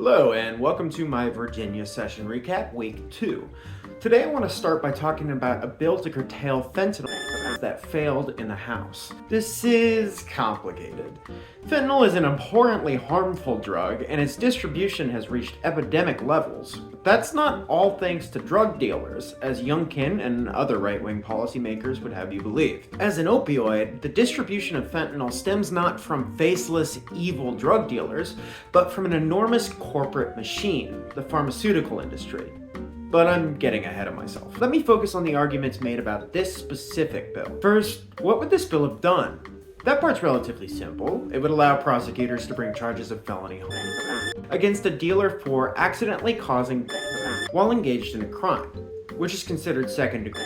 Hello and welcome to my Virginia session recap, week 2. Today I want to start by talking about a bill to curtail fentanyl that failed in the House. This is complicated. Fentanyl is an abhorrently harmful drug and its distribution has reached epidemic levels. But that's not all thanks to drug dealers, as Youngkin and other right-wing policymakers would have you believe. As an opioid, the distribution of fentanyl stems not from faceless, evil drug dealers, but from an enormous corporate machine, the pharmaceutical industry. But I'm getting ahead of myself. Let me focus on the arguments made about this specific bill. First, what would this bill have done? That part's relatively simple. It would allow prosecutors to bring charges of felony harm against a dealer for accidentally causing while engaged in a crime, which is considered second degree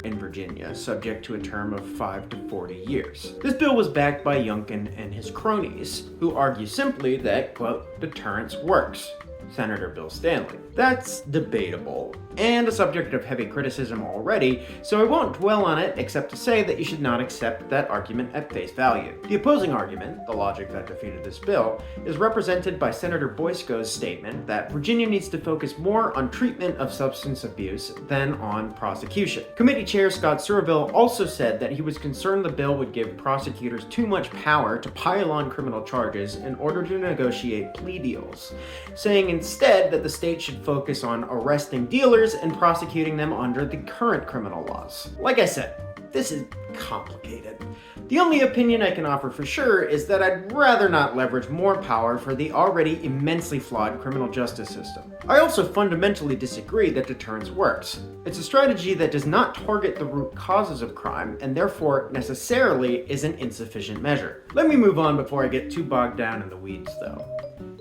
in Virginia, subject to a term of 5 to 40 years. This bill was backed by Youngkin and his cronies, who argue simply that, quote, deterrence works. Senator Bill Stanley. That's debatable, and a subject of heavy criticism already, so I won't dwell on it except to say that you should not accept that argument at face value. The opposing argument, the logic that defeated this bill, is represented by Senator Boysko's statement that Virginia needs to focus more on treatment of substance abuse than on prosecution. Committee Chair Scott Surville also said that he was concerned the bill would give prosecutors too much power to pile on criminal charges in order to negotiate plea deals, saying instead that the state should focus on arresting dealers and prosecuting them under the current criminal laws. Like I said, this is complicated. The only opinion I can offer for sure is that I'd rather not leverage more power for the already immensely flawed criminal justice system. I also fundamentally disagree that deterrence works. It's a strategy that does not target the root causes of crime and therefore necessarily is an insufficient measure. Let me move on before I get too bogged down in the weeds though.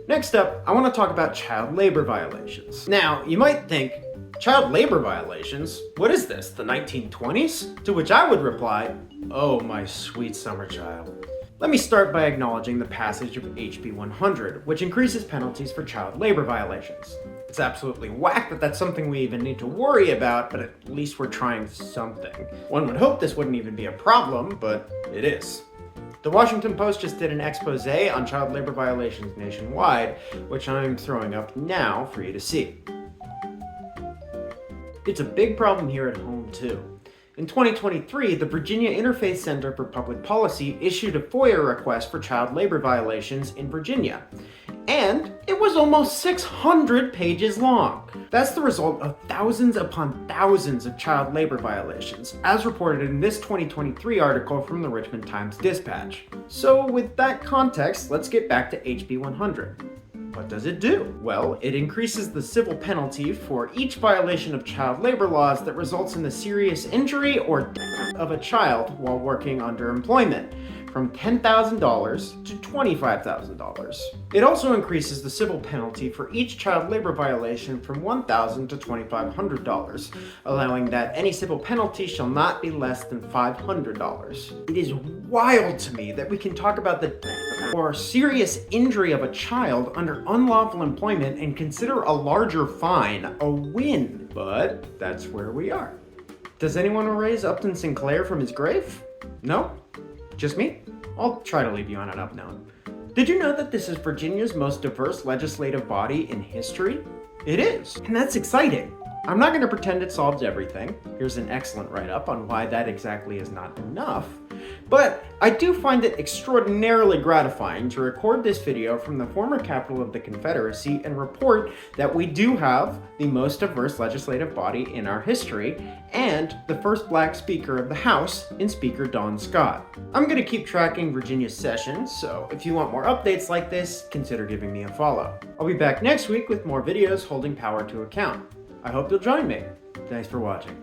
Next up, I want to talk about child labor violations. Now, you might think, child labor violations? What is this, the 1920s? To which I would reply, oh my sweet summer child. Let me start by acknowledging the passage of HB 100, which increases penalties for child labor violations. It's absolutely whack that that's something we even need to worry about, but at least we're trying something. One would hope this wouldn't even be a problem, but it is. The Washington Post just did an expose on child labor violations nationwide, which I'm throwing up now for you to see. It's a big problem here at home too. In 2023, the Virginia Interfaith Center for Public Policy issued a FOIA request for child labor violations in Virginia. And it was almost 600 pages long. That's the result of thousands upon thousands of child labor violations, as reported in this 2023 article from the Richmond Times-Dispatch. So with that context, let's get back to HB 100. What does it do? Well, it increases the civil penalty for each violation of child labor laws that results in the serious injury or death of a child while working under employment, from $10,000 to $25,000. It also increases the civil penalty for each child labor violation from $1,000 to $2,500, allowing that any civil penalty shall not be less than $500. It is wild to me that we can talk about the or serious injury of a child under unlawful employment and consider a larger fine a win. But that's where we are. Does anyone erase Upton Sinclair from his grave? No? Just me? I'll try to leave you on an up note. Did you know that this is Virginia's most diverse legislative body in history? It is, and that's exciting. I'm not going to pretend it solves everything. Here's an excellent write-up on why that exactly is not enough. But I do find it extraordinarily gratifying to record this video from the former capital of the Confederacy and report that we do have the most diverse legislative body in our history and the first black Speaker of the House in Speaker Dawn Scott. I'm going to keep tracking Virginia's sessions, so if you want more updates like this, consider giving me a follow. I'll be back next week with more videos holding power to account. I hope you'll join me. Thanks for watching.